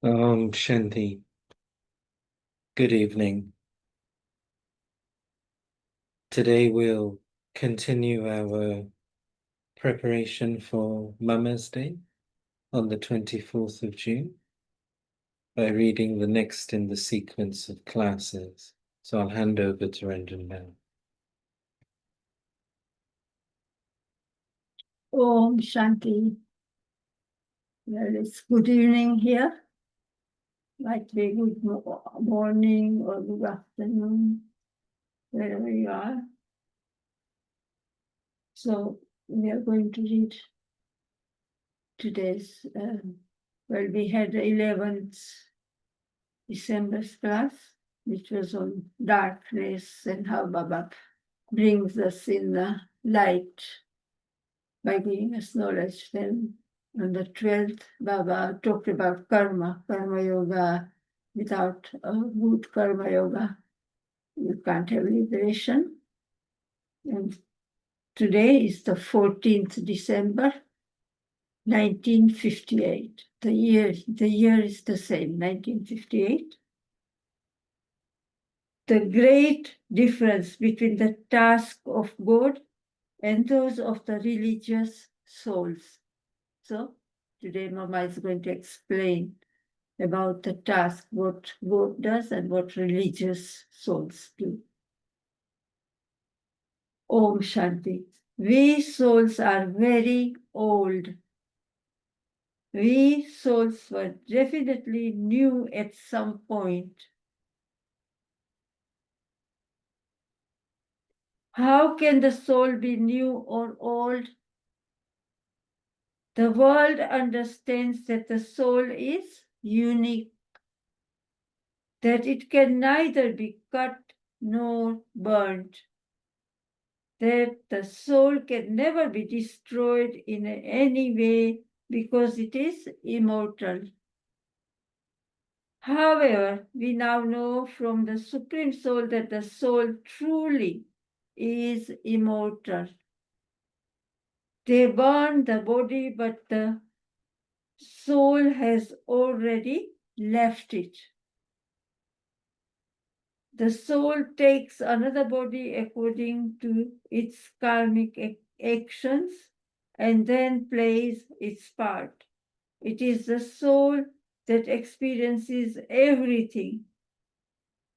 Shanti, good evening. Today we'll continue our preparation for Mama's Day on the 24th of June by reading the next in the sequence of classes. So I'll hand over to Ranjan now. Om Shanti. Well, it's good evening here. Might be good morning or good afternoon, wherever you are. So we are going to read today's, we had the 11th December's class, which was on darkness and how Baba brings us in the light by giving us knowledge. Then on the 12th, Baba talked about karma yoga. Without a good karma yoga, you can't have liberation. And today is the 14th December, 1958. The year is the same, 1958. The great difference between the task of God and those of the religious souls. So today Mama is going to explain about the task, what God does and what religious souls do. Om Shanti. We souls are very old. We souls were definitely new at some point. How can the soul be new or old? The world understands that the soul is unique, that it can neither be cut nor burnt, that the soul can never be destroyed in any way because it is immortal. However, we now know from the Supreme Soul that the soul truly is immortal. They burn the body, but the soul has already left it. The soul takes another body according to its karmic actions and then plays its part. It is the soul that experiences everything.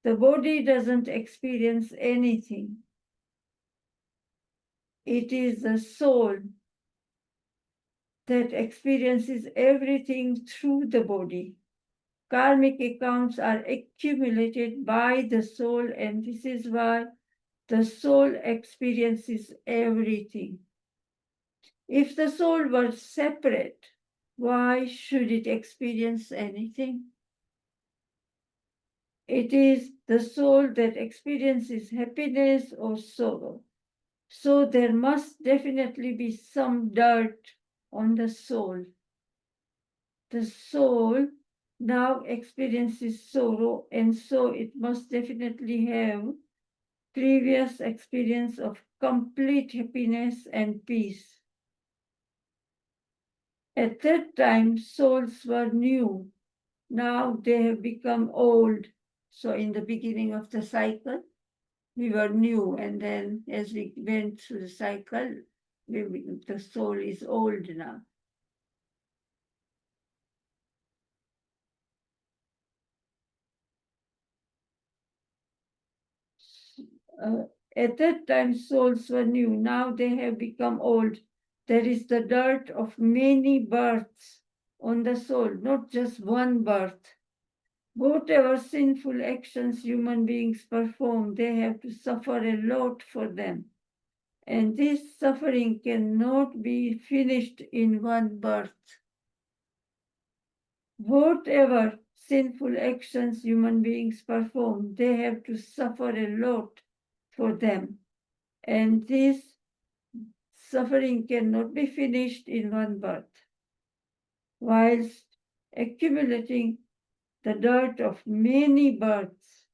The body doesn't experience anything. It is the soul that experiences everything through the body. Karmic accounts are accumulated by the soul, and this is why the soul experiences everything. If the soul were separate, why should it experience anything? It is the soul that experiences happiness or sorrow. So there must definitely be some dirt on the soul. The soul now experiences sorrow, and so it must definitely have previous experience of complete happiness and peace. At that time, souls were new. Now they have become old. So in the beginning of the cycle, we were new, and then as we went through the cycle, the soul is old now. At that time, souls were new. Now they have become old. There is the dirt of many births on the soul, not just one birth. Whatever sinful actions human beings perform, they have to suffer a lot for them. And this suffering cannot be finished in one birth. Whatever sinful actions human beings perform, they have to suffer a lot for them. And this suffering cannot be finished in one birth. Whilst accumulating the dirt of many births,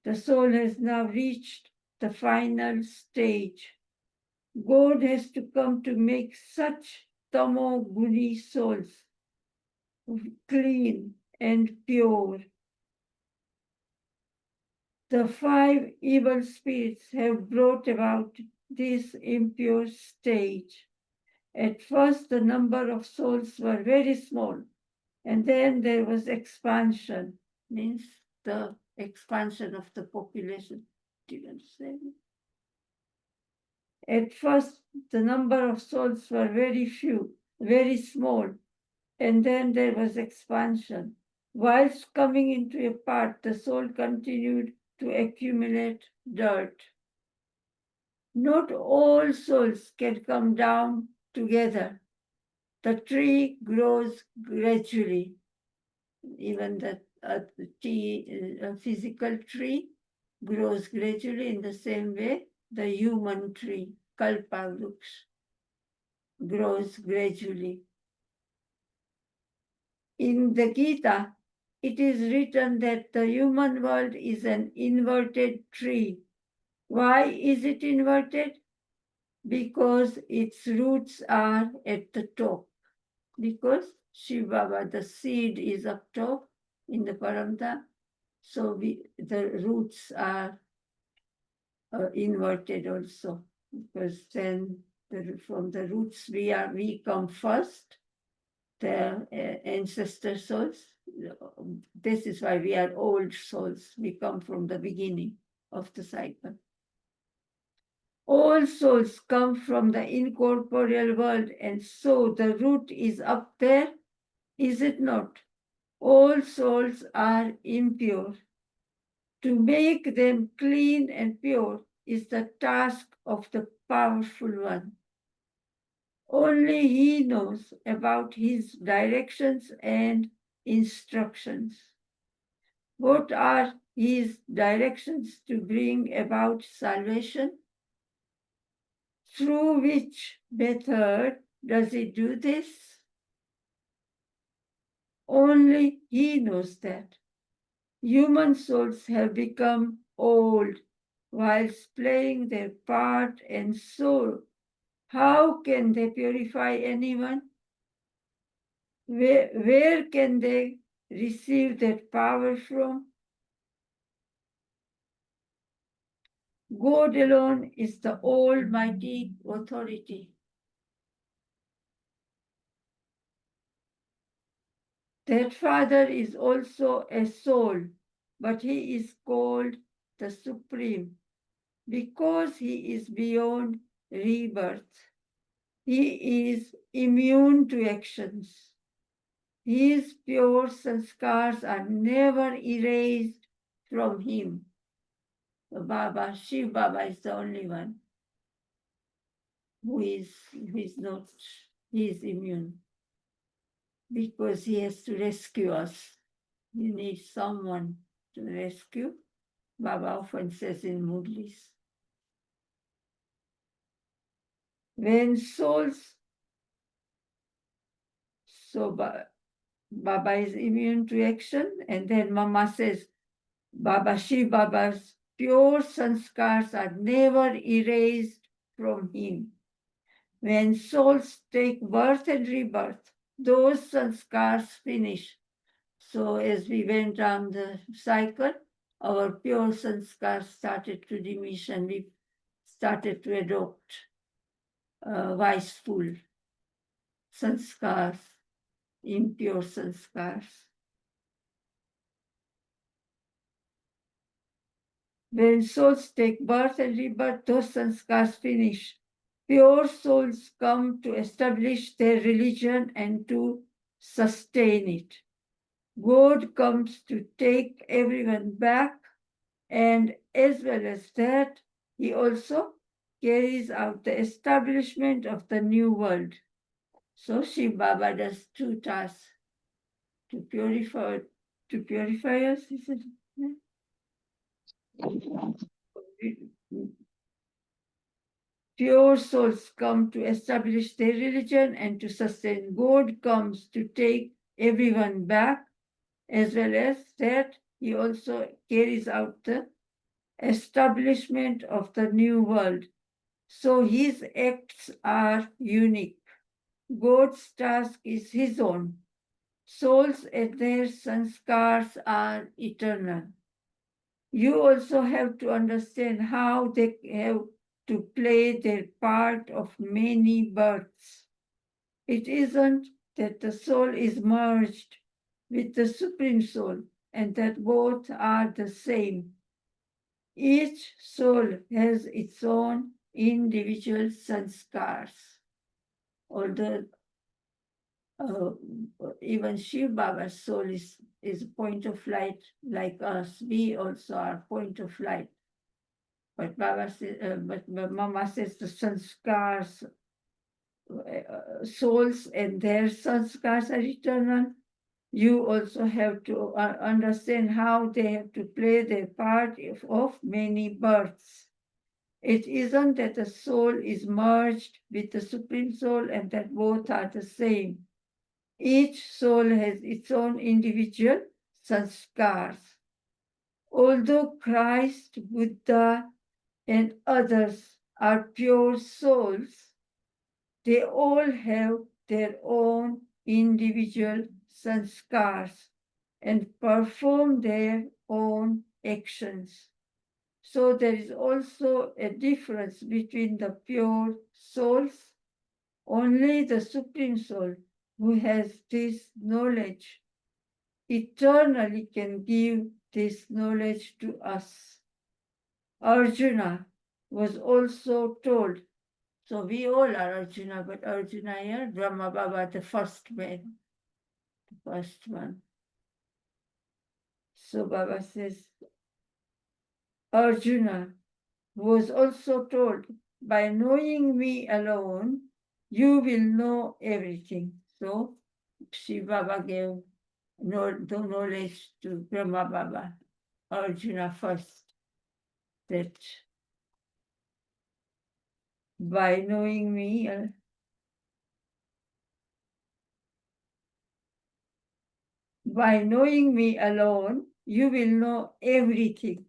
the soul has now reached the final stage. God has to come to make such tamo guni souls clean and pure. The 5 evil spirits have brought about this impure stage. At first, the number of souls were very small, and then there was expansion, means the expansion of the population. Do you understand? At first, the number of souls were very few, very small, and then there was expansion. Whilst coming into a part, the soul continued to accumulate dirt. Not all souls can come down together. The tree grows gradually. Even the physical tree grows gradually in the same way the human tree, Kalpavruksha, grows gradually. In the Gita, it is written that the human world is an inverted tree. Why is it inverted? Because its roots are at the top. Because Shiv Baba, the seed is up top in the Paramta, so the roots are inverted also. Because then from the roots we come first, the ancestor souls. This is why we are old souls. We come from the beginning of the cycle. All souls come from the incorporeal world, and so the root is up there, is it not? All souls are impure. To make them clean and pure is the task of the powerful one. Only he knows about his directions and instructions. What are his directions to bring about salvation? Through which method does he do this? Only he knows that. Human souls have become old whilst playing their part, and so how can they purify anyone? Where can they receive that power from? God alone is the almighty authority. That Father is also a soul, but he is called the Supreme because he is beyond rebirth. He is immune to actions. His pure sanskars are never erased from him. So Baba, Shiv Baba is the only one who is not, he is immune. Because he has to rescue us. You need someone to rescue. Baba often says in Murlis. When souls, so Baba is immune to action, and then Mama says, Baba Shiv Baba's pure sanskars are never erased from him. When souls take birth and rebirth, those sanskars finish. So as we went down the cycle, our pure sanskars started to diminish, and we started to adopt wiseful sanskars, impure sanskars. When souls take birth and rebirth, those sanskars finish. Pure souls come to establish their religion and to sustain it. God comes to take everyone back, and as well as that, he also carries out the establishment of the new world. So Shiv Baba does two tasks: to purify us, isn't it? Pure souls come to establish their religion and to sustain. God comes to take everyone back, as well as that he also carries out the establishment of the new world. So his acts are unique. God's task is his own. Souls and their sanskars are eternal. You also have to understand how they have to play their part of many births. It isn't that the soul is merged with the Supreme Soul and that both are the same. Each soul has its own individual sanskars. Although uh, even Shiv Baba's soul is point of light like us, we also are point of light. But Baba says, but Mama says the sanskars, souls and their sanskars are eternal. You also have to understand how they have to play their part of many births. It isn't that the soul is merged with the Supreme Soul and that both are the same. Each soul has its own individual sanskars. Although Christ, Buddha, and others are pure souls, they all have their own individual sanskars and perform their own actions. So there is also a difference between the pure souls. Only the Supreme Soul, who has this knowledge, eternally can give this knowledge to us. Arjuna was also told, so we all are Arjuna, but Arjuna here, Brahma Baba, the first man, the first one. So Baba says, Arjuna was also told, by knowing me alone, you will know everything. So Shiv Baba gave the knowledge to Brahma Baba, Arjuna first, that by knowing me, alone, you will know everything.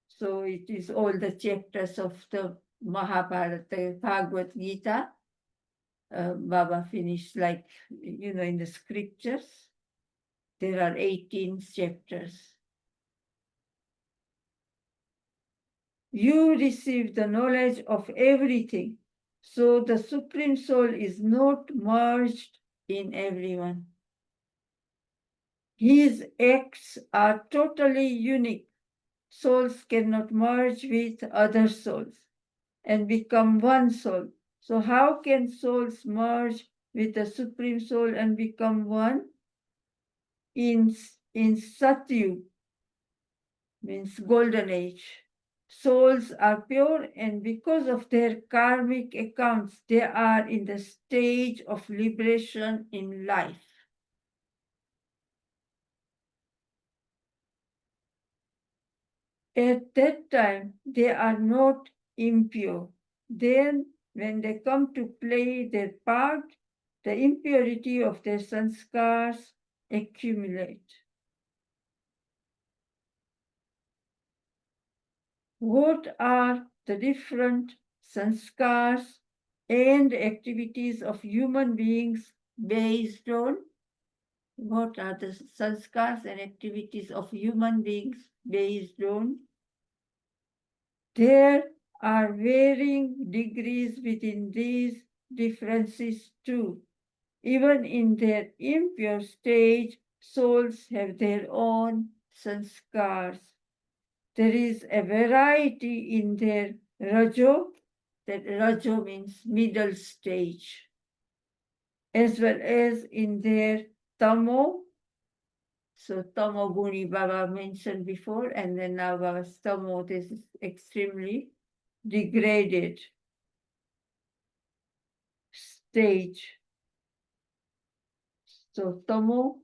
So it is all the chapters of the Mahabharata, the Bhagavad Gita. Baba finished like, in the scriptures. There are 18 chapters. You receive the knowledge of everything. So the Supreme Soul is not merged in everyone. His acts are totally unique. Souls cannot merge with other souls and become one soul. So how can souls merge with the Supreme Soul and become one? In Satyug, means golden age, souls are pure, and because of their karmic accounts, they are in the stage of liberation in life. At that time, they are not impure. Then, when they come to play their part, the impurity of their sanskars accumulate. What are the different sanskars and activities of human beings based on? What are the sanskars and activities of human beings based on? There are varying degrees within these differences too. Even in their impure stage, souls have their own sanskars. There is a variety in their rajo, that rajo means middle stage, as well as in their tamo. So tamo guni Baba mentioned before, and then now Baba's tamo, this is extremely degraded stage. So tamo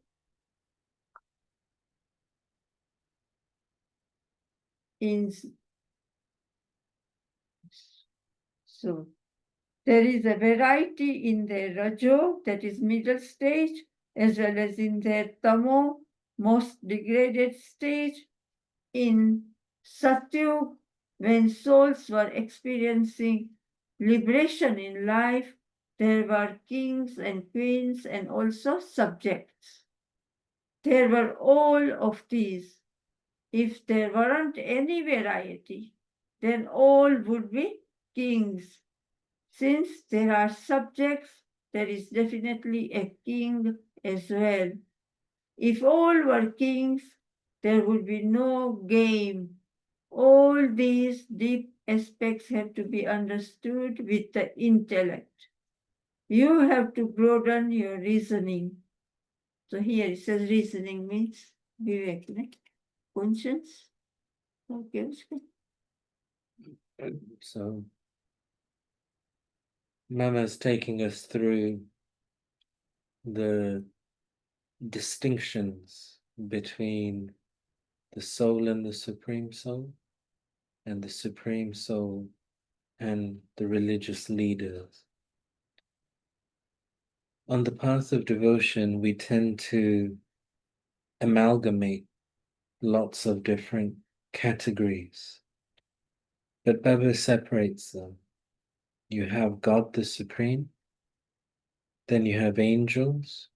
in, so there is a variety in their rajo, that is middle stage, as well as in their tamo, most degraded stage. In Satyug, when souls were experiencing liberation in life, there were kings and queens and also subjects. there were all of these. If there weren't any variety, then all would be kings. Since there are subjects, there is definitely a king as well. If all were kings, there would be no game. All these deep aspects have to be understood with the intellect. You have to broaden your reasoning. So here it says reasoning means vivek, conscience. Okay. So Mama's taking us through the distinctions between the soul and the Supreme Soul, and the Supreme Soul and the religious leaders. On the path of devotion, we tend to amalgamate lots of different categories, but Baba separates them. You have God the Supreme, then you have angels,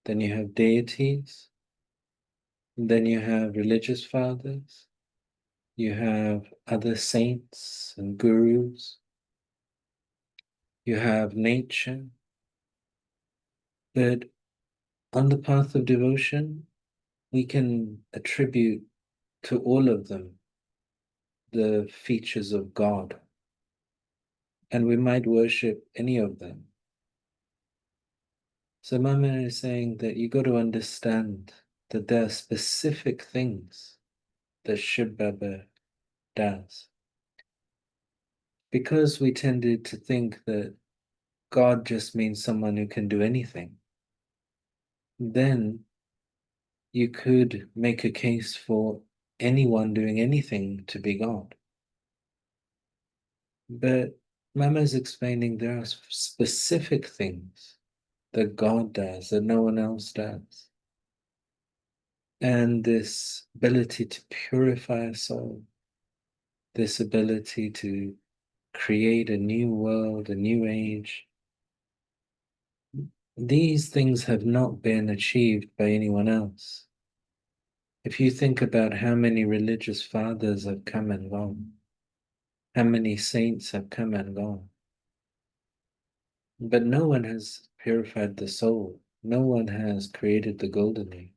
then you have deities, and then you have religious fathers, you have other saints and gurus, you have nature. But on the path of devotion, we can attribute to all of them the features of God, and we might worship any of them. So Mama is saying that you got to understand that there are specific things that Shiv Baba does. Because we tended to think that God just means someone who can do anything, then you could make a case for anyone doing anything to be God. But Mama's explaining there are specific things that God does that no one else does. And this ability to purify a soul, this ability to create a new world, a new age, these things have not been achieved by anyone else. If you think about how many religious fathers have come and gone, how many saints have come and gone, but no one has purified the soul. No one has created the golden age.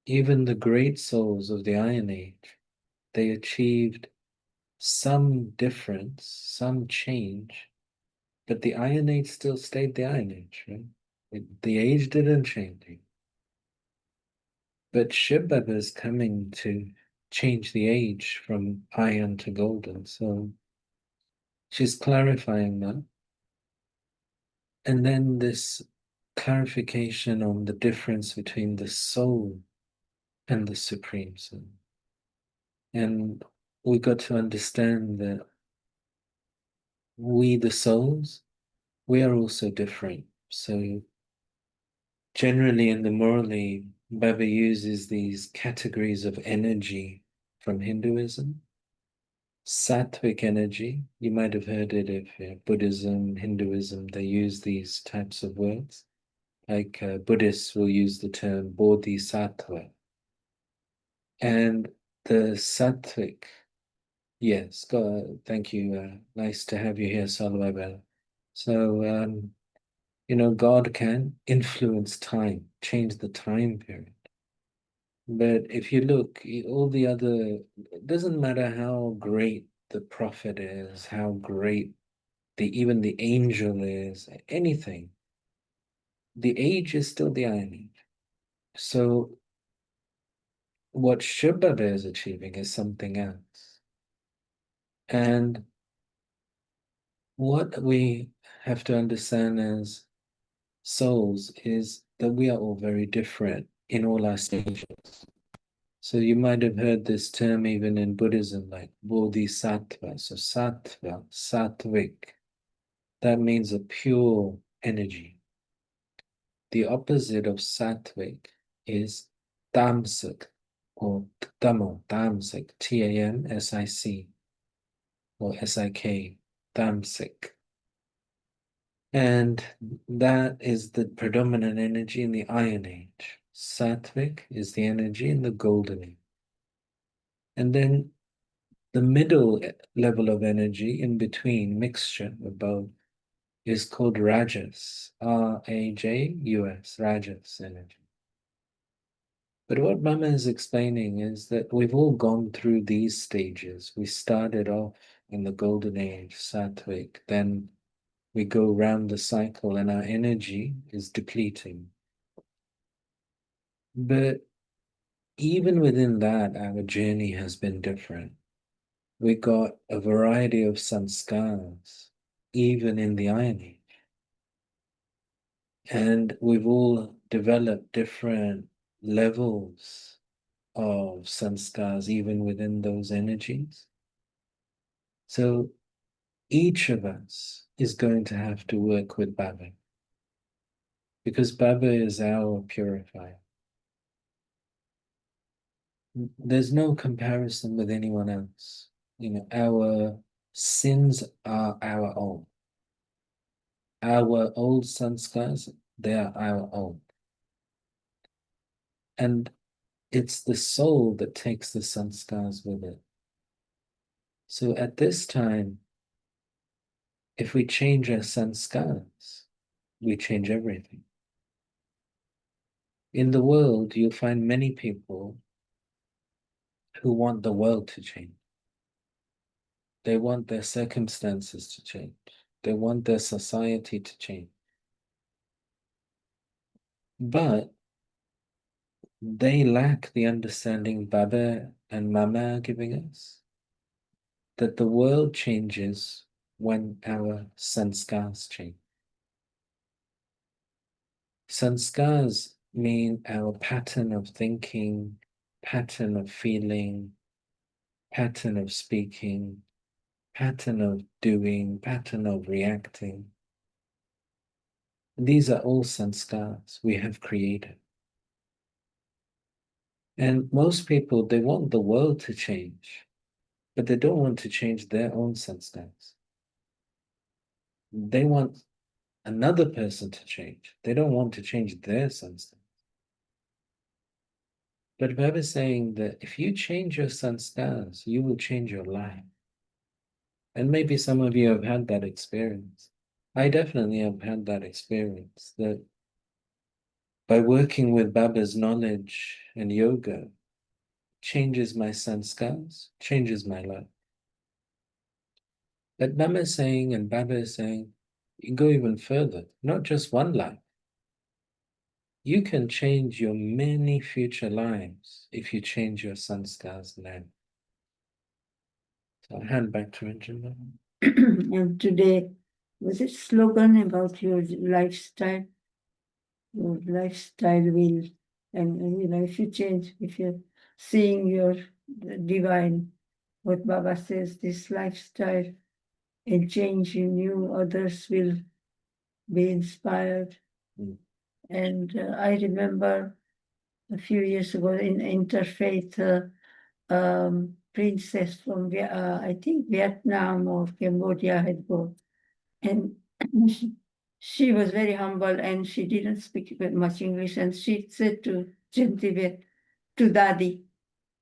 Even the great souls of the Iron Age, they achieved some difference, some change, but the Iron Age still stayed the Iron Age, right? The age didn't change. But Shiv Baba is coming to change the age from iron to golden. So she's clarifying that. And then this clarification on the difference between the soul and the Supreme Soul. And we got to understand that we, the souls, we are also different. So generally in the Murali, Baba uses these categories of energy from Hinduism. Sattvic energy, you might have heard it if Buddhism, Hinduism, they use these types of words. Like Buddhists will use the term bodhisattva. And the sattvic, yes, thank you. Nice to have you here, Salwa. So, God can influence time, change the time period. But if you look, all the other, it doesn't matter how great the prophet is, how great even the angel is, anything, the age is still the Iron Age. So what Shiv Baba is achieving is something else. And what we have to understand as souls is that we are all very different in all our stages. So you might have heard this term even in Buddhism, like bodhisattva. So sattva, sattvic, that means a pure energy. The opposite of sattvic is tamasic or tamasic, Tamsic or Sik, tamasic. And that is the predominant energy in the Iron Age. Sattvic is the energy in the golden age. And then the middle level of energy in between, mixture of both, is called Rajas, Rajus, Rajas energy. But what Mama is explaining is that we've all gone through these stages. We started off in the golden age, Sattvic, then we go round the cycle and our energy is depleting. But even within that, our journey has been different. We got a variety of sanskars, even in the Iron Age. And we've all developed different levels of sanskars, even within those energies. So each of us is going to have to work with Baba, because Baba is our purifier. There's no comparison with anyone else. Our sins are our own. Our old sanskars, they are our own. And it's the soul that takes the sanskars with it. So at this time, if we change our sanskars, we change everything. In the world, you'll find many people who want the world to change. They want their circumstances to change. They want their society to change. But they lack the understanding Baba and Mama are giving us, that the world changes when our sanskars change. Sanskars mean our pattern of thinking, pattern of feeling, pattern of speaking, pattern of doing, pattern of reacting. These are all sanskars we have created. And most people, they want the world to change, but they don't want to change their own sanskars. They want another person to change. They don't want to change their sanskars. But Baba is saying that if you change your sanskars, you will change your life. And maybe some of you have had that experience. I definitely have had that experience, that by working with Baba's knowledge and yoga, changes my sanskars, changes my life. But Mama is saying and Baba is saying, you go even further, not just one life. You can change your many future lives if you change your sanskars now. So I'll hand back to Angela. And today, was it slogan about your lifestyle? Your lifestyle will, and if you change, if you're seeing your divine, what Baba says, this lifestyle, and change in you, others will be inspired. Mm. And I remember a few years ago in interfaith princess from I think Vietnam or Cambodia had gone, and she was very humble and she didn't speak much English, and she said to Jentivet, to Dadi,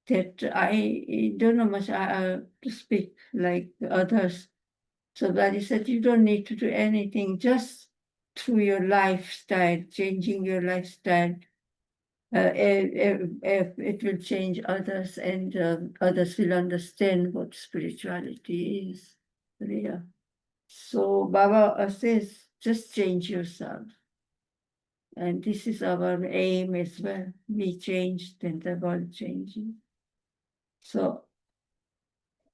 that I don't know much to speak like others. So Dadi said, you don't need to do anything, just through your lifestyle, changing your lifestyle. It will change others, and others will understand what spirituality is. Yeah. So Baba says, just change yourself. And this is our aim as well. We changed and the world changing. So,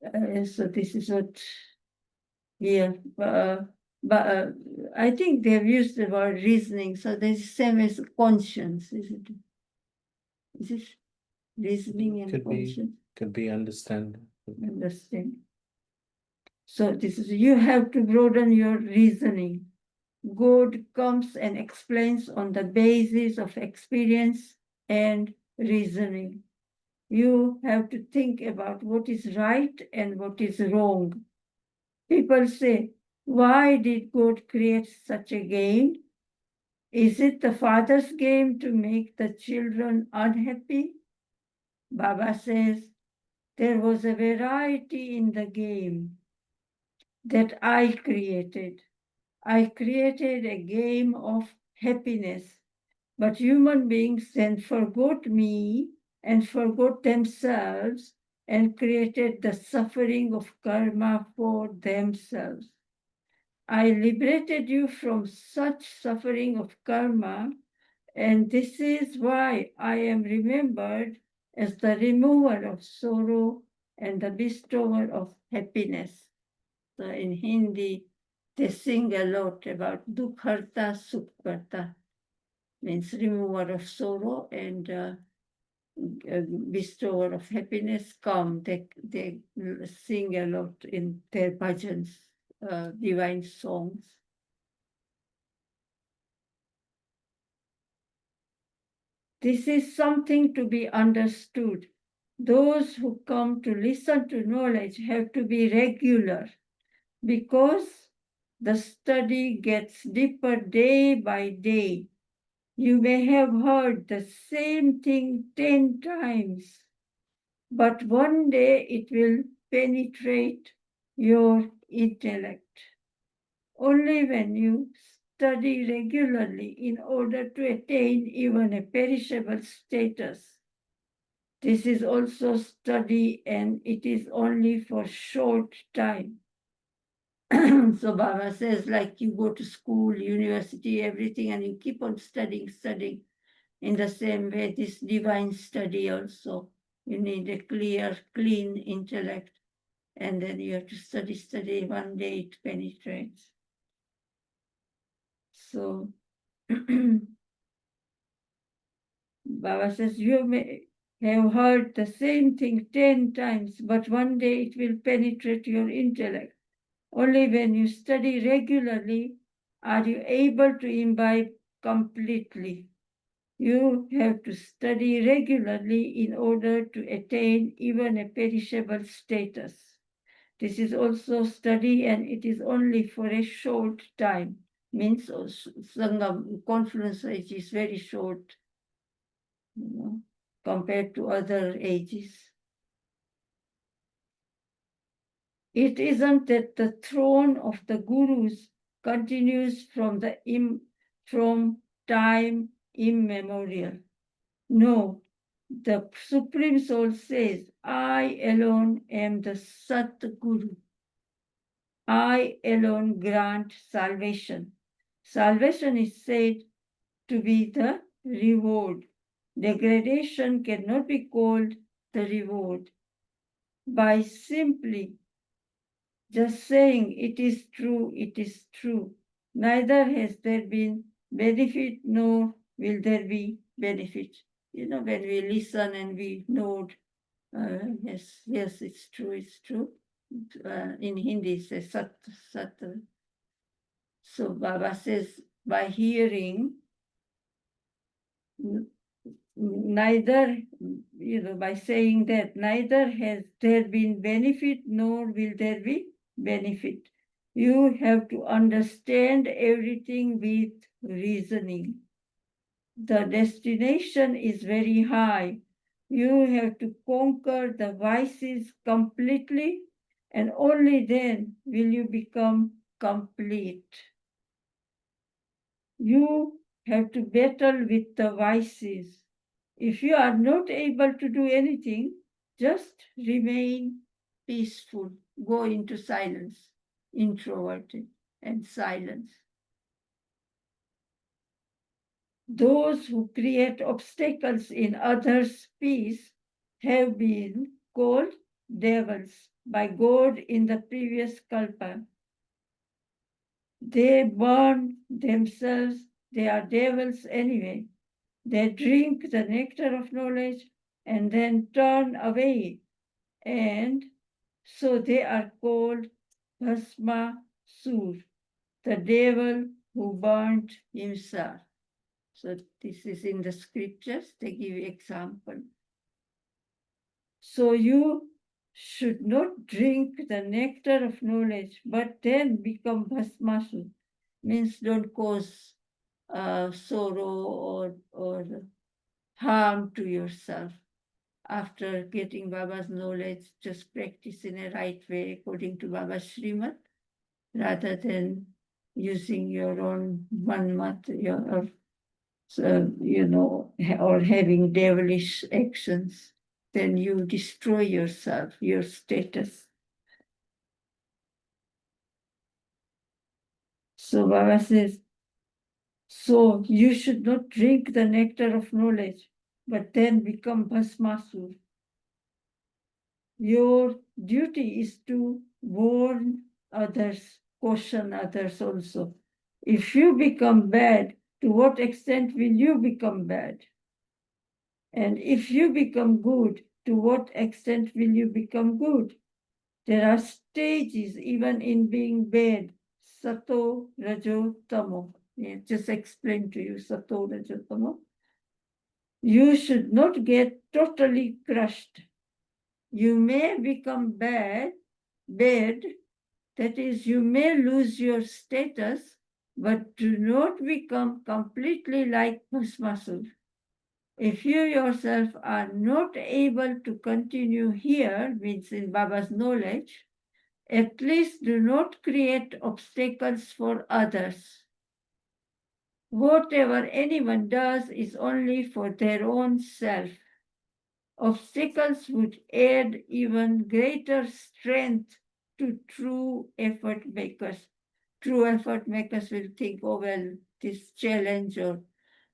so this is what we are. But I think they have used the word reasoning. So this is the same as conscience, isn't it? Is it reasoning and conscience? Could be understanding. Understand. So this is, you have to broaden your reasoning. God comes and explains on the basis of experience and reasoning. You have to think about what is right and what is wrong. People say, why did God create such a game? Is it the father's game to make the children unhappy? Baba says, there was a variety in the game that I created. I created a game of happiness, but human beings then forgot me and forgot themselves and created the suffering of karma for themselves. I liberated you from such suffering of karma, and this is why I am remembered as the remover of sorrow and the bestower of happiness. So in Hindi, they sing a lot about Dukharta Sukharta, means remover of sorrow and bestower of happiness. Come, they sing a lot in their bhajans, divine songs. This is something to be understood. Those who come to listen to knowledge have to be regular because the study gets deeper day by day. You may have heard the same thing 10 times, but one day it will penetrate your intellect. Only when you study regularly in order to attain even a perishable status. This is also study and it is only for short time. So Baba says, like you go to school, university, everything, and you keep on studying. In the same way, this divine study also, you need a clear, clean intellect, and then you have to study. One day it penetrates. So Baba says, you may have heard the same thing 10 times, but one day it will penetrate your intellect. Only when you study regularly are you able to imbibe completely. You have to study regularly in order to attain even a perishable status. This is also study and it is only for a short time. Means Sangam confluence age is very short, compared to other ages. It isn't that the throne of the gurus continues from time immemorial. No, the Supreme Soul says, I alone am the Sat Guru. I alone grant salvation. Salvation is said to be the reward. Degradation cannot be called the reward. By simply just saying it is true. Neither has there been benefit nor will there be benefit. When we listen and we nod, yes, it's true. In Hindi, it says sat. So Baba says, by hearing, neither, by saying that neither has there been benefit nor will there be benefit. You have to understand everything with reasoning. The destination is very high. You have to conquer the vices completely, and only then will you become complete. You have to battle with the vices. If you are not able to do anything, just remain peaceful. Go into silence, introverted and silence. Those who create obstacles in others' peace have been called devils by God in the previous kalpa. They burn themselves, they are devils anyway. They drink the nectar of knowledge and then turn away. And so they are called Bhasma Sur, the devil who burnt himself. So this is in the scriptures, they give example. So you should not drink the nectar of knowledge, but then become Bhasmasur, means don't cause sorrow or harm to yourself. After getting Baba's knowledge, just practice in a right way according to Baba's Srimad, rather than using your own manmat, or having devilish actions. Then you destroy yourself, your status. So Baba says, so you should not drink the nectar of knowledge, but then become Bhasmasur. Your duty is to warn others, caution others also. If you become bad, to what extent will you become bad? And if you become good, to what extent will you become good? There are stages even in being bad. Sato, Rajo, Tamo. Yeah, just explain to you Sato, Rajo, Tamo. You should not get totally crushed. You may become bad, that is, you may lose your status, but do not become completely like Bhasmasur. If you yourself are not able to continue here, means in Baba's knowledge, at least do not create obstacles for others. Whatever anyone does is only for their own self. Obstacles would add even greater strength to true effort makers. True effort makers will think, oh, well, this challenge or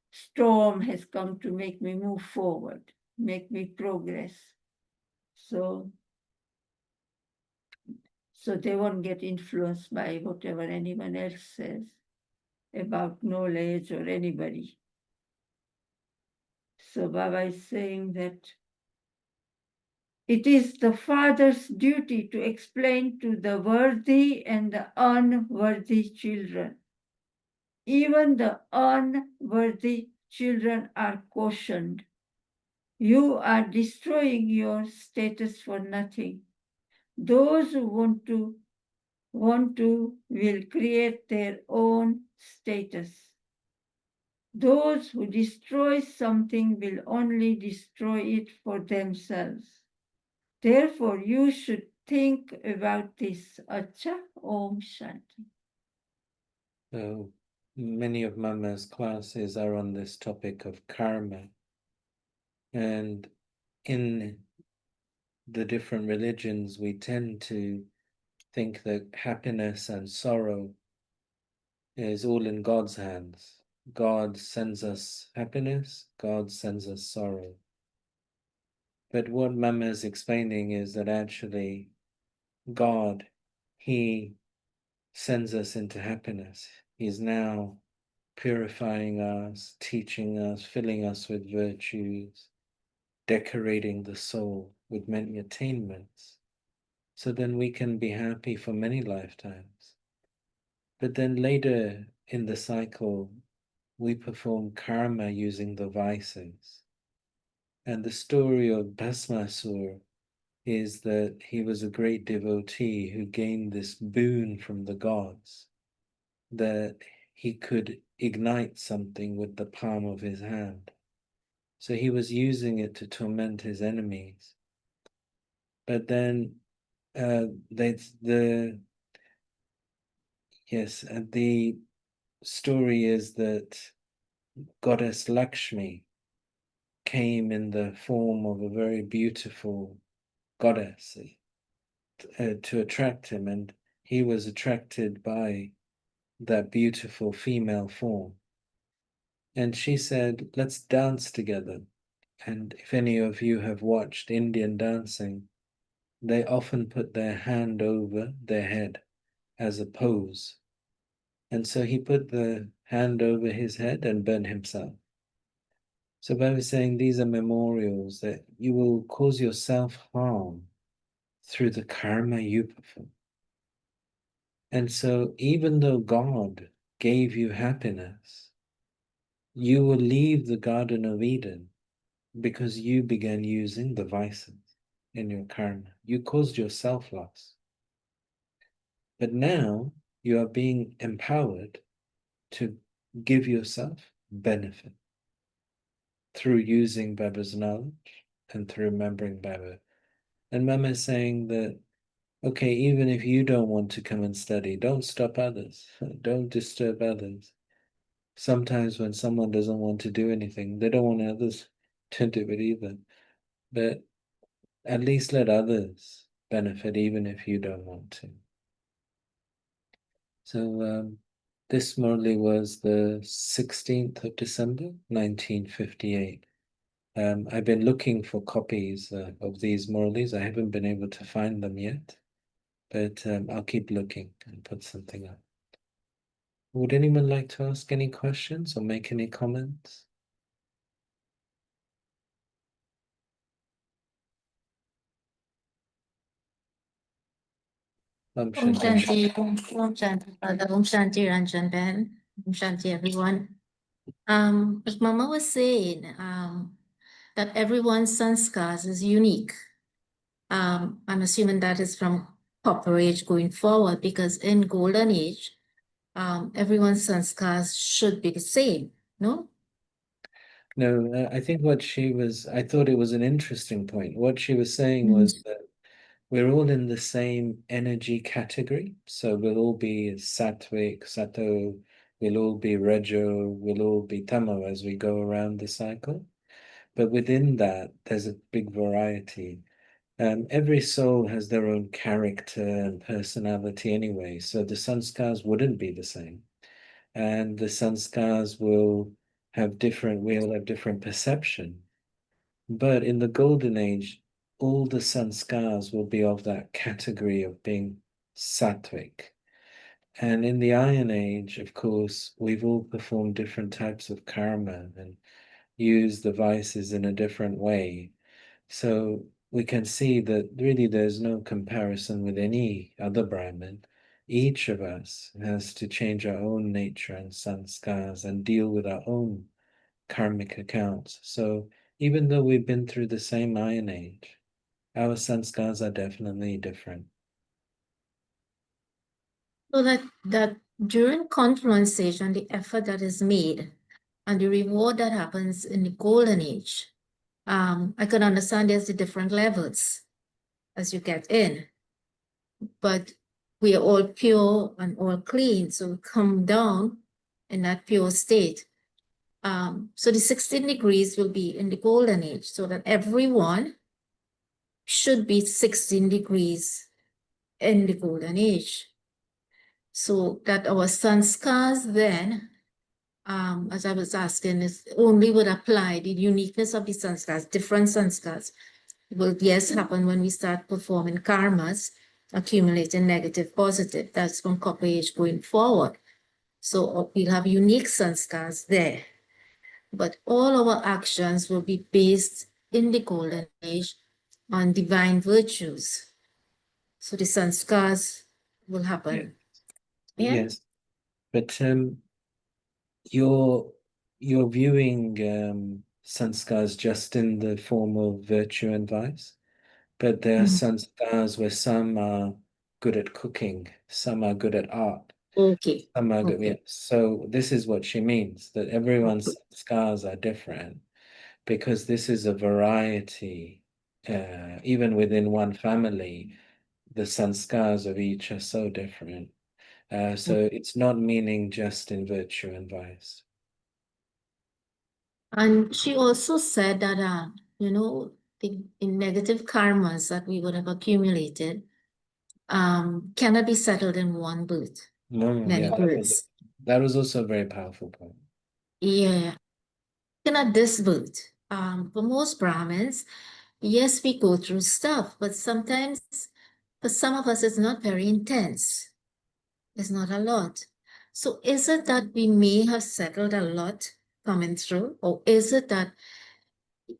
storm has come to make me move forward, make me progress. So they won't get influenced by whatever anyone else says about knowledge or anybody. So Baba is saying that it is the father's duty to explain to the worthy and the unworthy children. Even the unworthy children are cautioned. You are destroying your status for nothing. Those who want to will create their own status. Those who destroy something will only destroy it for themselves. Therefore, you should think about this. Acha, Om Shanti. So many of Mama's classes are on this topic of karma. And in the different religions, we tend to think that happiness and sorrow is all in God's hands. God sends us happiness, God sends us sorrow. But what Mama is explaining is that actually God, He sends us into happiness. He's now purifying us, teaching us, filling us with virtues, decorating the soul with many attainments. So then we can be happy for many lifetimes. But then later in the cycle, we perform karma using the vices. And the story of Bhasmasur is that he was a great devotee who gained this boon from the gods, that he could ignite something with the palm of his hand. So he was using it to torment his enemies. But then the story is that goddess Lakshmi came in the form of a very beautiful goddess to attract him, and he was attracted by that beautiful female form. And she said, let's dance together. And if any of you have watched Indian dancing, they often put their hand over their head as a pose. And so he put the hand over his head and burned himself. So Baba is saying these are memorials that you will cause yourself harm through the karma you perform. And so even though God gave you happiness, you will leave the Garden of Eden because you began using the vices in your karma. You caused yourself loss. But now you are being empowered to give yourself benefit through using Baba's knowledge and through remembering Baba. And Mama is saying that, okay, even if you don't want to come and study, don't stop others, don't disturb others. Sometimes when someone doesn't want to do anything, they don't want others to do it either. But at least let others benefit, even if you don't want to. So this Murli was the 16th of December, 1958. I've been looking for copies of these Murlis. I haven't been able to find them yet, but I'll keep looking and put something up. Would anyone like to ask any questions or make any comments? Om Shanti, Om Shanti, Father, Om Shanti, Ranjan Ben, Om Shanti, everyone. As Mama was saying, that everyone's sanskars is unique. I'm assuming that is from Copper Age going forward, because in Golden Age, everyone's sanskars should be the same, no? No, I think I thought it was an interesting point. What she was saying was that we're all in the same energy category. So we'll all be sattvic, sato, we'll all be rejo, we'll all be tamo as we go around the cycle. But within that, there's a big variety. Every soul has their own character and personality anyway, so the sanskars wouldn't be the same. And the sanskars we'll have different perception. But in the golden age, all the sanskars will be of that category of being sattvic. And in the Iron Age, of course, we've all performed different types of karma and used the vices in a different way. So we can see that really there's no comparison with any other Brahmin. Each of us has to change our own nature and sanskars and deal with our own karmic accounts. So even though we've been through the same Iron Age, our sanskars are definitely different. So that during confluenciation, the effort that is made and the reward that happens in the Golden Age, I can understand there's the different levels as you get in, but we are all pure and all clean, so we come down in that pure state. So the 16 degrees will be in the Golden Age, so that everyone should be 16 degrees in the Golden Age. So that our sanskars then, as I was asking, is only would apply the uniqueness of the sanskars, different sanskars will, yes, happen when we start performing karmas, accumulating negative, positive. That's from Copper Age going forward. So we'll have unique sanskars there. But all our actions will be based in the Golden Age on divine virtues. So the sanskars will happen. Yeah. Yes, but you're viewing sanskars just in the form of virtue and vice, but there are sanskars where some are good at cooking, some are good at art, Okay. some are good. Okay. Yeah. So this is what she means, that everyone's sanskars are different because this is a variety. Even within one family, the sanskars of each are so different. So it's not meaning just in virtue and vice. And she also said that, the negative karmas that we would have accumulated cannot be settled in one birth, many Yeah, births. that was also a very powerful point. Yeah. Looking at this birth, for most Brahmins, yes, we go through stuff, but sometimes for some of us, it's not very intense. It's not a lot. So is it that we may have settled a lot coming through, or is it that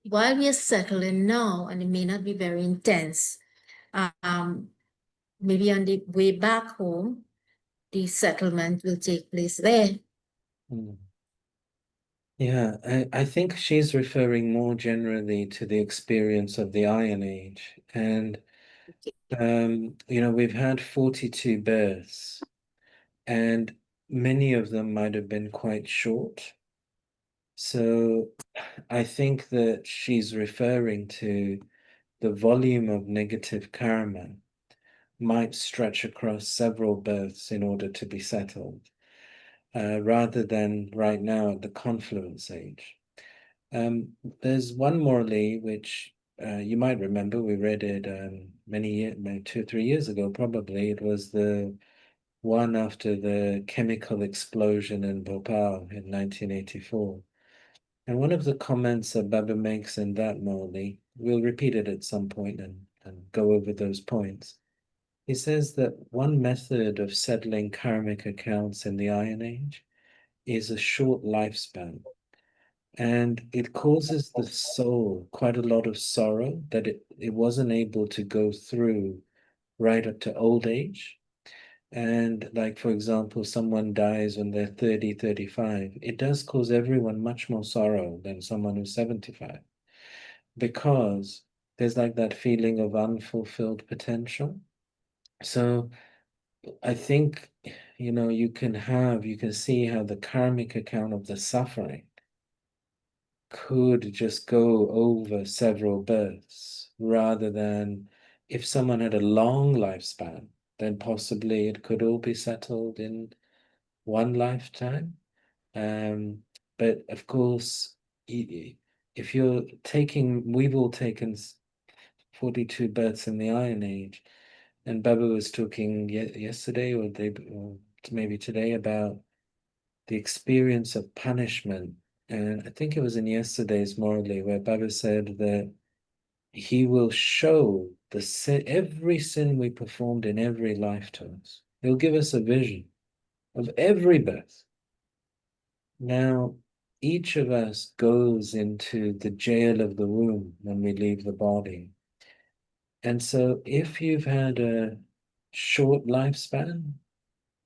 while we are settling now, and it may not be very intense, maybe on the way back home, the settlement will take place there? Yeah, I think she's referring more generally to the experience of the Iron Age. And, we've had 42 births. And many of them might have been quite short. So I think that she's referring to the volume of negative karma might stretch across several births in order to be settled, rather than right now at the confluence age. There's one morally which you might remember. We read it many years, 2 or 3 years ago, probably. It was the one after the chemical explosion in Bhopal in 1984. And one of the comments that Baba makes in that morally, we'll repeat it at some point and go over those points. He says that one method of settling karmic accounts in the Iron Age is a short lifespan. And it causes the soul quite a lot of sorrow that it wasn't able to go through right up to old age. And like, for example, someone dies when they're 30, 35, it does cause everyone much more sorrow than someone who's 75, because there's like that feeling of unfulfilled potential. So I think, you can see how the karmic account of the suffering could just go over several births, rather than if someone had a long lifespan, then possibly it could all be settled in one lifetime. But of course, if you're taking, we've all taken 42 births in the Iron Age, and Baba was talking yesterday or maybe today about the experience of punishment. And I think it was in yesterday's Morally where Baba said that he will show the sin, every sin we performed in every life to us. He'll give us a vision of every birth. Now, each of us goes into the jail of the womb when we leave the body. And so if you've had a short lifespan,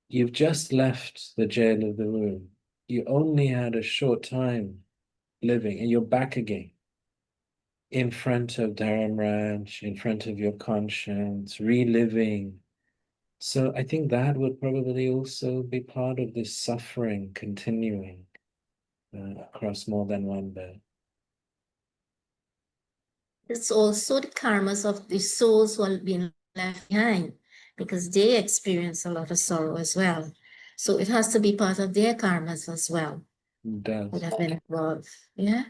you've just left the jail of the womb. You only had a short time living, and you're back again in front of Dharamraj, in front of your conscience, reliving. So I think that would probably also be part of this suffering continuing across more than one birth. It's also the karmas of the souls who have been left behind, because they experience a lot of sorrow as well. So it has to be part of their karmas as well It that does. have been involved. Yeah.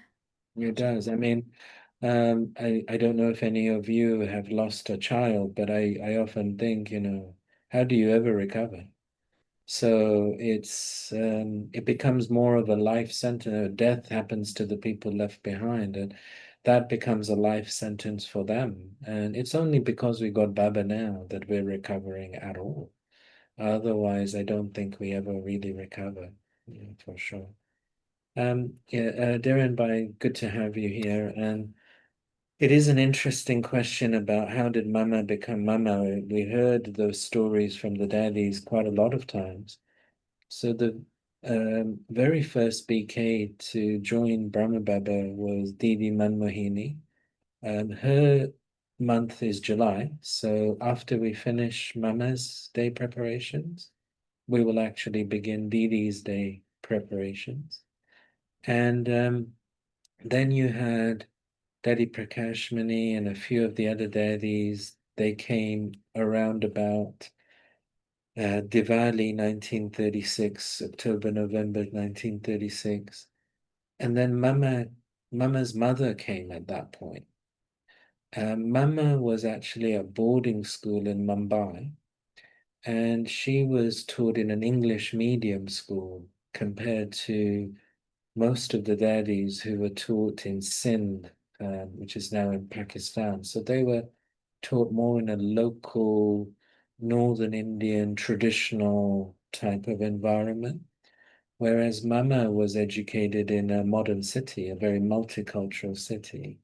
It does. I mean, I don't know if any of you have lost a child, but I often think, how do you ever recover? So it becomes more of a life sentence. Death happens to the people left behind, and that becomes a life sentence for them. And it's only because we got Baba now that we're recovering at all. Otherwise, I don't think we ever really recover, for sure. Darren, good to have you here. And it is an interesting question about how did Mama become Mama? We heard those stories from the daddies quite a lot of times. So the very first BK to join Brahma Baba was Didi Manmohini. Her month is July. So after we finish Mama's day preparations, we will actually begin Didi's day preparations. And then you had Daddy Prakash Mani and a few of the other daddies. They came around about Diwali 1936, October, November 1936. And then Mama's mother came at that point. Mama was actually at boarding school in Mumbai, and she was taught in an English medium school compared to most of the daddies who were taught in Sindh, which is now in Pakistan. So they were taught more in a local Northern Indian traditional type of environment, whereas Mama was educated in a modern city, a very multicultural city.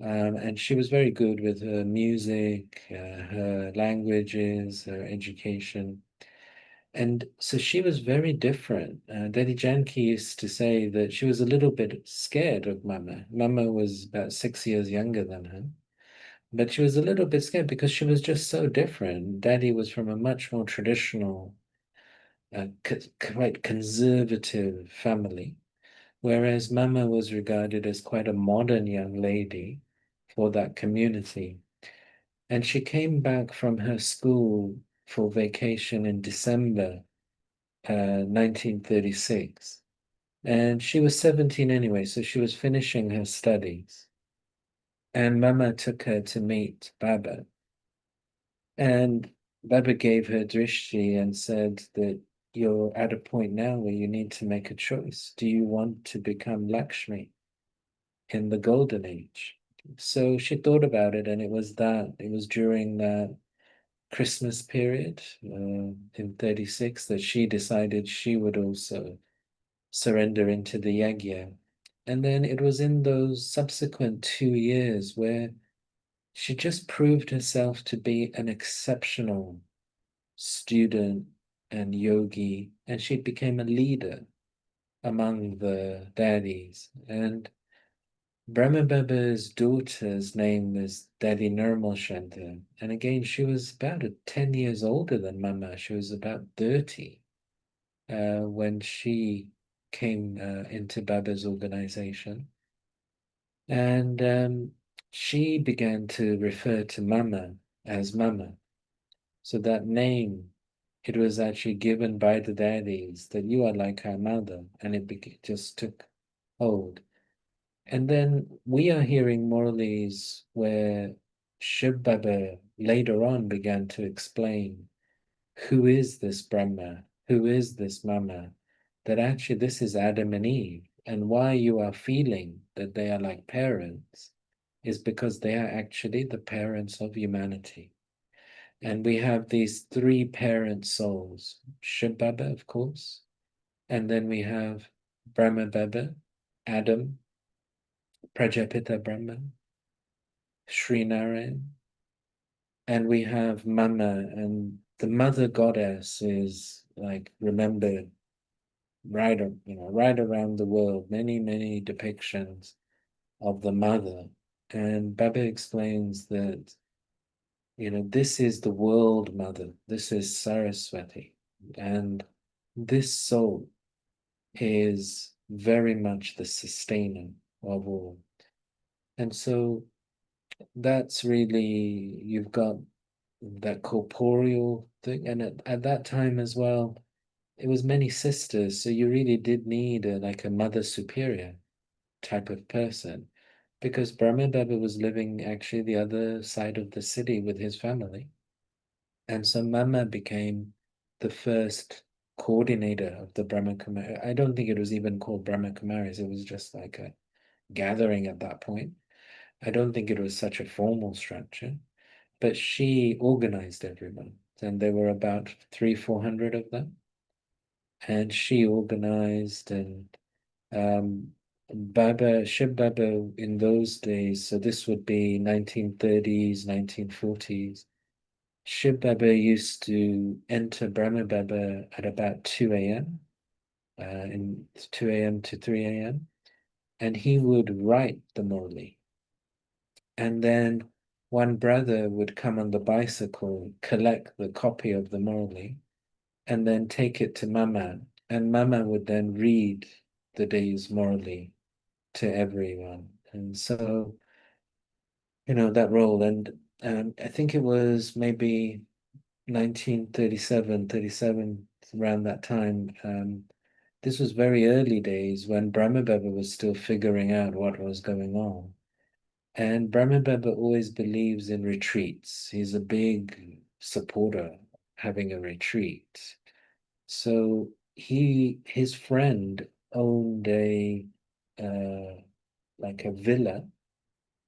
And she was very good with her music, her languages, her education. And so she was very different. Daddy Janki used to say that she was a little bit scared of Mama. Mama was about 6 years younger than her, but she was a little bit scared because she was just so different. Daddy was from a much more traditional a quite conservative family, whereas Mama was regarded as quite a modern young lady for that community. And she came back from her school for vacation in December 1936. And she was 17 anyway, so she was finishing her studies. And Mama took her to meet Baba. And Baba gave her drishti and said that you're at a point now where you need to make a choice. Do you want to become Lakshmi in the golden age? So she thought about it, and it was during that Christmas period in 36 that she decided she would also surrender into the yagya. And then it was in those subsequent 2 years where she just proved herself to be an exceptional student and yogi, and she became a leader among the daddies. And Brahma Baba's daughter's name is Daddy Nirmal Chandra. And again, she was about 10 years older than Mama. She was about 30 when she came into Baba's organization. And she began to refer to Mama as Mama. So that name, it was actually given by the daddies that you are like our mother, and it just took hold. And then we are hearing Murlis where Shiv Baba later on began to explain who is this Brahma, who is this Mama, that actually this is Adam and Eve, and why you are feeling that they are like parents is because they are actually the parents of humanity. And we have these three parent souls, Shiv Baba, of course, and then we have Brahma Baba, Adam, Prajapita Brahman, Sri Narayan, and we have Mama, and the mother goddess is like remembered right around the world, many depictions of the mother. And Baba explains that this is the world mother, this is Saraswati, and this soul is very much the sustainer of all. And so that's really, you've got that corporeal thing, and at that time as well, it was many sisters, so you really did need like a mother superior type of person, because Brahma Baba was living actually the other side of the city with his family. And so Mama became the first coordinator of the Brahma Kumaris. I don't think it was even called Brahma Kumaris, it was just like a gathering at that point. I don't think it was such a formal structure, but she organized everyone. And there were about 300-400 of them. And she organized, and Shiv Baba in those days, so this would be 1930s, 1940s. Shiv Baba used to enter Brahma Baba at about 2 a.m., in 2 a.m. to 3 a.m., and he would write the Murli. And then one brother would come on the bicycle, collect the copy of the Murli, and then take it to Mama, and Mama would then read the day's Murli to everyone. And so, that role, and I think it was maybe 1937, around that time. This was very early days when Brahma Baba was still figuring out what was going on. And Brahma Baba always believes in retreats. He's a big supporter of having a retreat. So his friend owned like a villa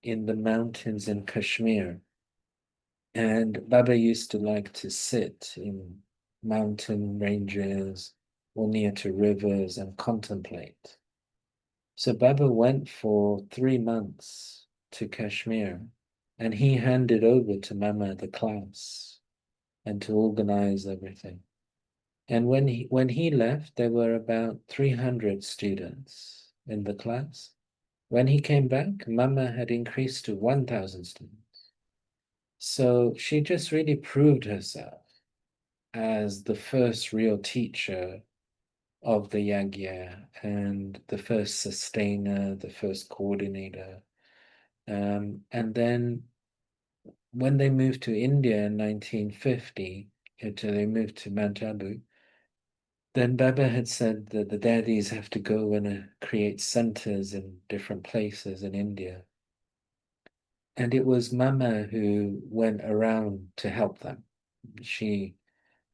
in the mountains in Kashmir. And Baba used to like to sit in mountain ranges or near to rivers and contemplate. So Baba went for 3 months to Kashmir, and he handed over to Mama the class and to organize everything. And when he left, there were about 300 students in the class. When he came back, Mama had increased to 1,000 students. So she just really proved herself as the first real teacher of the Yagya and the first sustainer, the first coordinator. And then when they moved to India in 1950, they moved to Mount Abu, then Baba had said that the daddies have to go and create centers in different places in India. And it was Mama who went around to help them. She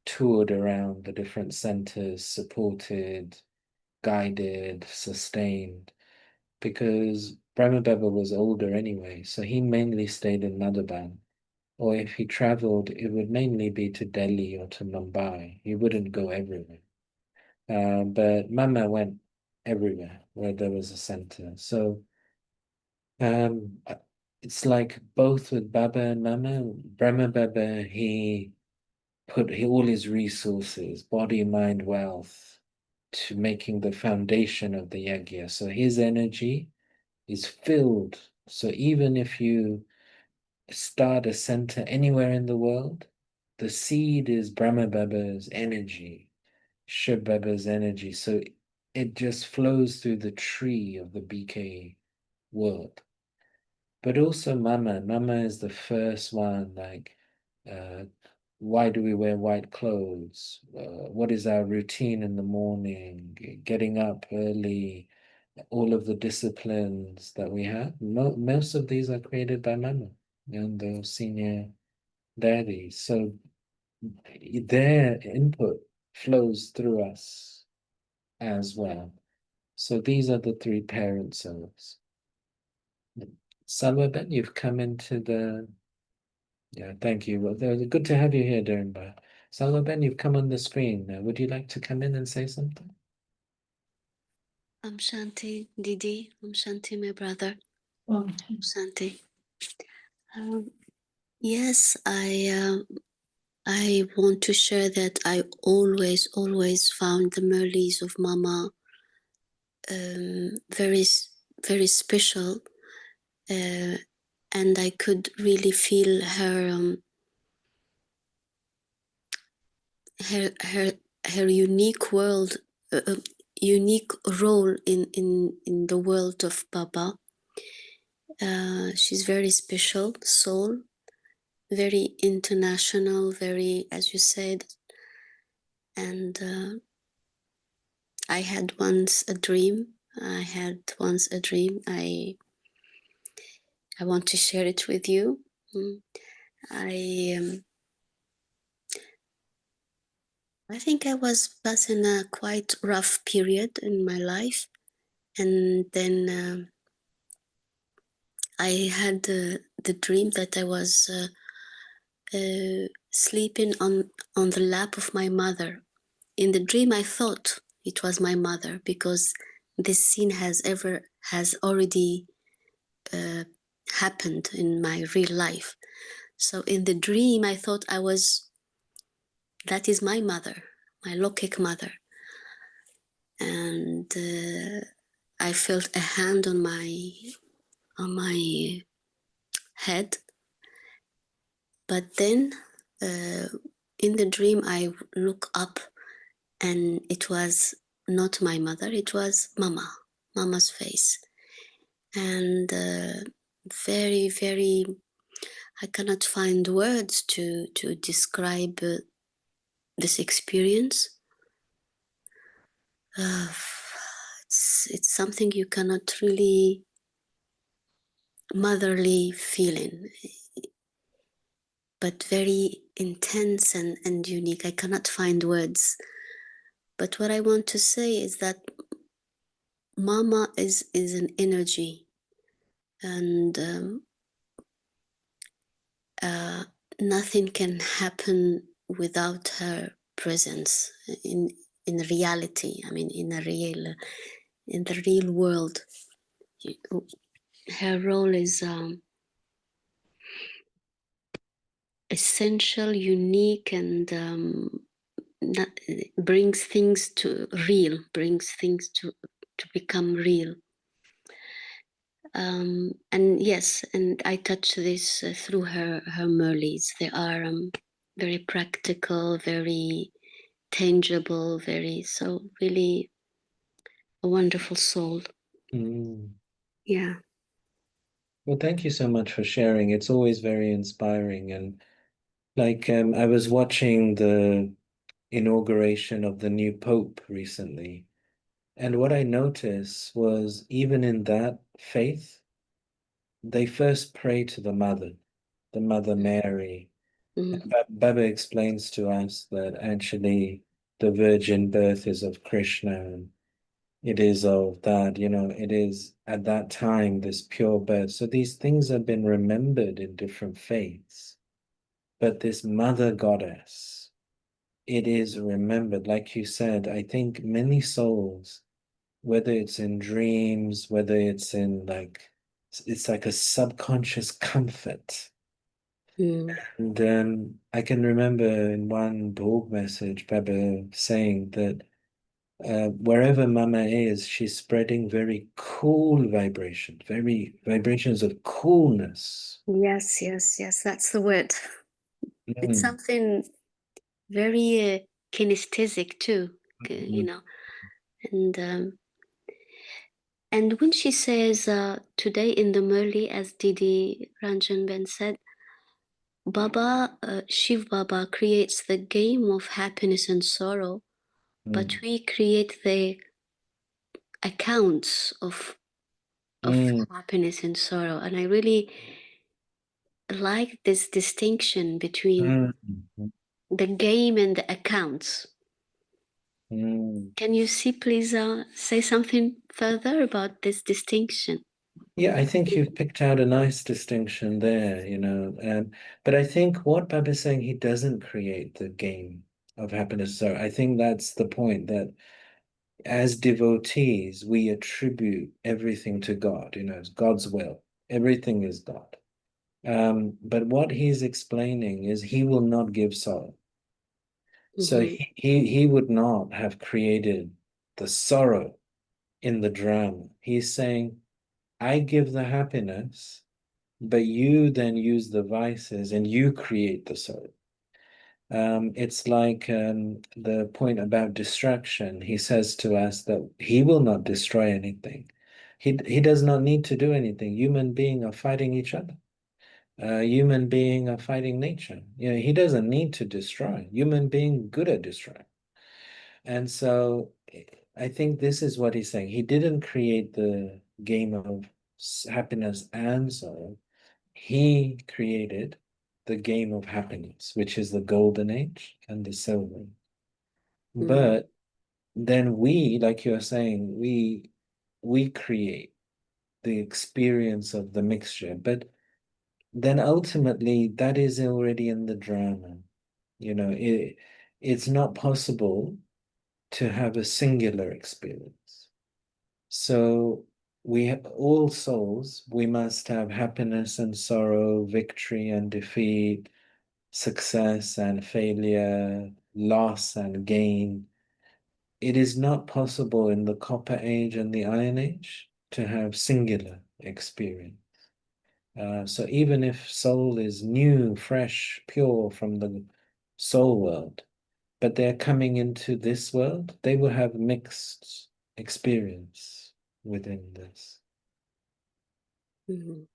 toured around the different centers, supported, guided, sustained, because Brahma Baba was older anyway, so he mainly stayed in Madhaban. Or if he traveled, it would mainly be to Delhi or to Mumbai. He wouldn't go everywhere. But Mama went everywhere where there was a center. So it's like both with Baba and Mama. Brahma Baba, he put all his resources, body, mind, wealth, to making the foundation of the yagya. So his energy is filled. So even if you start a center anywhere in the world, the seed is Brahma Baba's energy, Shiv Baba's energy. So it just flows through the tree of the BK world. But also Mama. Mama is the first one, like, why do we wear white clothes? What is our routine in the morning? Getting up early, all of the disciplines that we have. Most of these are created by Mama and the senior daddies. So their input flows through us as well. So these are the three parent souls. Salwa, you've come into the. Yeah, thank you. Well, good to have you here, Durnba. Salwa, you've come on the screen. Would you like to come in and say something? Shanti, Didi. Shanti, my brother. Oh, Shanti. Yes, I want to share that I always found the Murlis of Mama very, very special, and I could really feel her her unique world, unique role in the world of Baba. She's very special soul, very international, very, as you said. And I had once a dream. I want to share it with you. I think I was passing a quite rough period in my life, and then I had the dream that I was sleeping on the lap of my mother. In the dream, I thought it was my mother, because this scene has already happened in my real life. So in the dream, I thought that is my mother, my Lokik mother. And I felt a hand on my head. But then in the dream, I look up, and it was not my mother, it was Mama's face. And very, very, I cannot find words to describe this experience. It's something you cannot really motherly feeling, but very intense and unique. I cannot find words. But what I want to say is that Mama is an energy, and nothing can happen without her presence in reality. I mean, in the real world. Her role is essential, unique, and brings things to become real. And yes, and I touch this through her Murlis. They are very practical, very tangible, so really a wonderful soul. Mm. Yeah. Well, thank you so much for sharing. It's always very inspiring. And like, I was watching the inauguration of the new Pope recently, and what I noticed was even in that faith, they first pray to the Mother Mary. Mm, Baba explains to us that actually the virgin birth is of Krishna, and it is of that, it is at that time this pure birth. So these things have been remembered in different faiths. But this mother goddess, it is remembered. Like you said, I think many souls, whether it's in dreams, whether it's in it's like a subconscious comfort. mm, And I can remember in one Bhog message, Baba saying that wherever Mama is, she's spreading very cool vibrations, very vibrations of coolness. yes, that's the word. It's Mm, something very kinesthetic too, you mm, know. And when she says today in the Murli, as Didi Ranjan Ben said, Baba, Shiv Baba creates the game of happiness and sorrow, but mm, we create the accounts of mm, happiness and sorrow. And I really like this distinction between mm, mm, the game and the accounts. mm. Can you please say something further about this distinction? Yeah, I think you've picked out a nice distinction there, but I think what Baba's saying, he doesn't create the game of happiness. So I think that's the point, that as devotees, we attribute everything to God, it's God's will. Everything is God. But what he's explaining is he will not give sorrow. So Mhm, he would not have created the sorrow in the drama. He's saying, I give the happiness, but you then use the vices and you create the sorrow. It's like the point about destruction. He says to us that he will not destroy anything. He does not need to do anything. Human beings are fighting each other. Human beings are fighting nature. He doesn't need to destroy. Human being good at destroying. And so I think this is what he's saying. He didn't create the game of happiness and sorrow. He created the game of happiness, which is the golden age and the silver. mm, But then we, like you're saying, we create the experience of the mixture. But then ultimately that is already in the drama. It's not possible to have a singular experience. So all souls, we must have happiness and sorrow, victory and defeat, success and failure, loss and gain. It is not possible in the Copper Age and the Iron Age to have singular experience. So even if soul is new, fresh, pure from the soul world, but they're coming into this world, they will have mixed experience within this. mhm.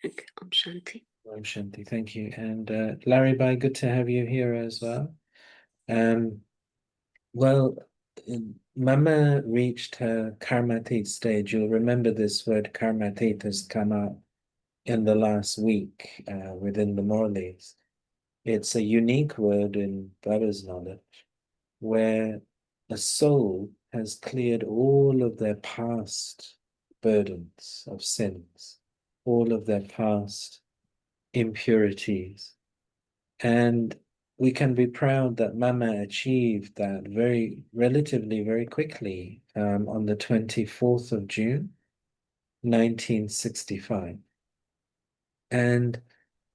Okay, Om Shanti. Om Shanti, thank you. And Larry Bhai, good to have you here as well. Um, well, Mama reached her karmatit stage. You'll remember this word karmatit has come up in the last week within the Morley's. It's a unique word in Baba's knowledge, where a soul has cleared all of their past burdens of sins, all of their past impurities. And we can be proud that Mama achieved that relatively very quickly on the 24th of June, 1965. And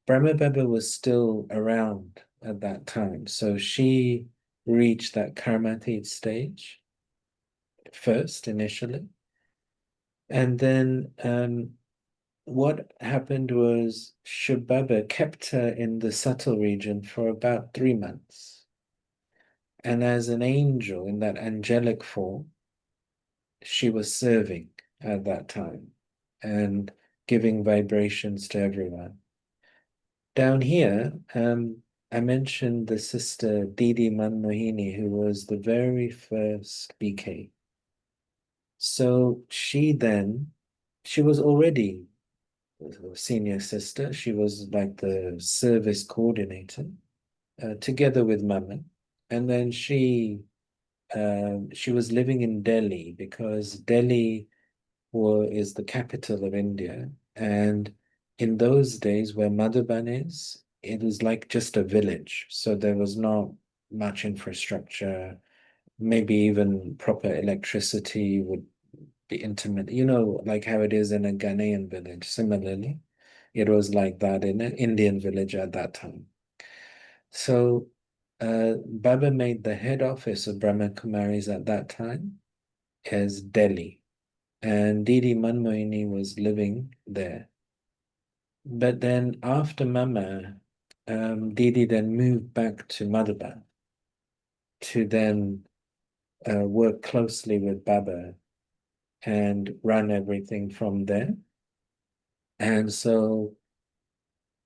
Brahma Baba was still around at that time. So she reached that karmatit stage first initially. And then what happened was Shubaba kept her in the subtle region for about 3 months. And as an angel in that angelic form, she was serving at that time and giving vibrations to everyone. Down here, I mentioned the sister Didi Manmohini, who was the very first BK. So she was already a senior sister. She was like the service coordinator, together with Mama. And then she was living in Delhi because Delhi is the capital of India. And in those days, where Madhuban is, it was like just a village. So there was not much infrastructure, maybe even proper electricity would be intimate, like how it is in a Ghanaian village. Similarly, it was like that in an Indian village at that time. So Baba made the head office of Brahma Kumaris at that time as Delhi, and Didi Manmohini was living there. But then after Mama, Didi then moved back to Madhaba to then work closely with Baba and run everything from there. And so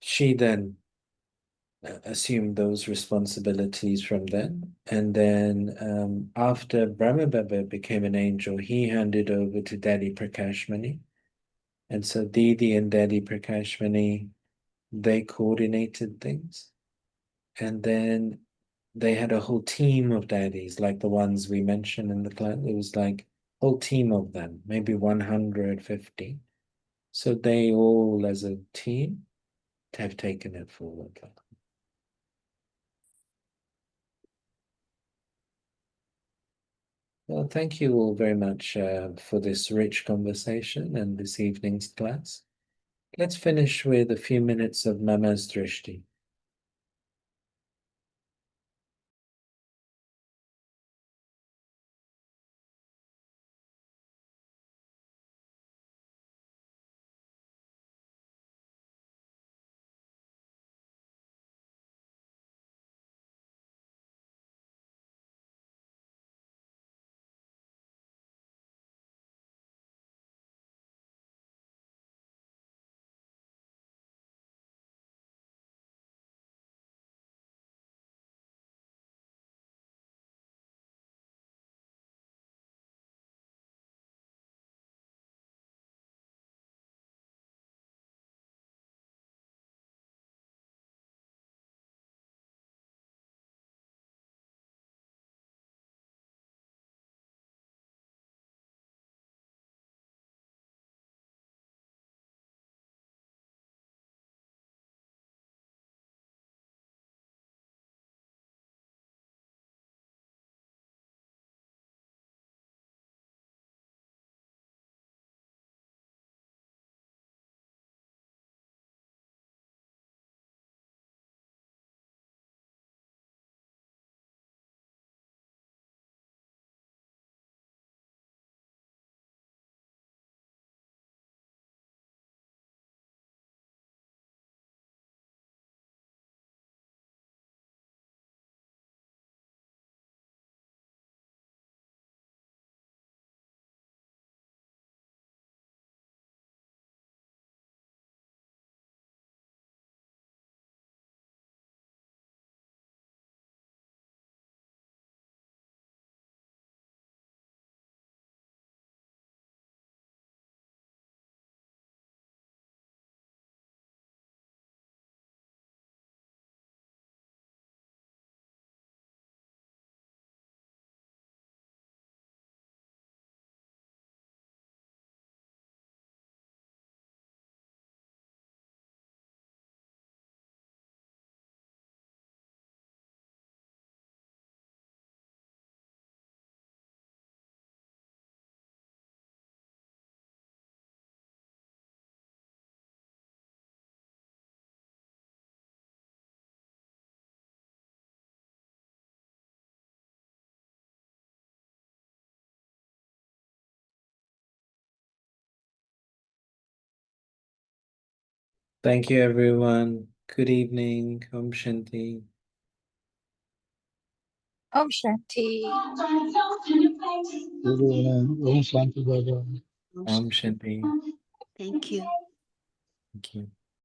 she then assumed those responsibilities from then. And then after Brahma Baba became an angel, he handed over to Daddy Prakashmani. And so Didi and Daddy Prakashmani, they coordinated things. And then they had a whole team of daddies, like the ones we mentioned in the class. It was like a whole team of them, maybe 150. So they all, as a team, have taken it forward. Well, thank you all very much for this rich conversation and this evening's class. Let's finish with a few minutes of Mama's Drishti. Thank you, everyone. Good evening. Om Shanti. Om Shanti. Om Shanti Baba. Om Shanti. Thank you. Thank you.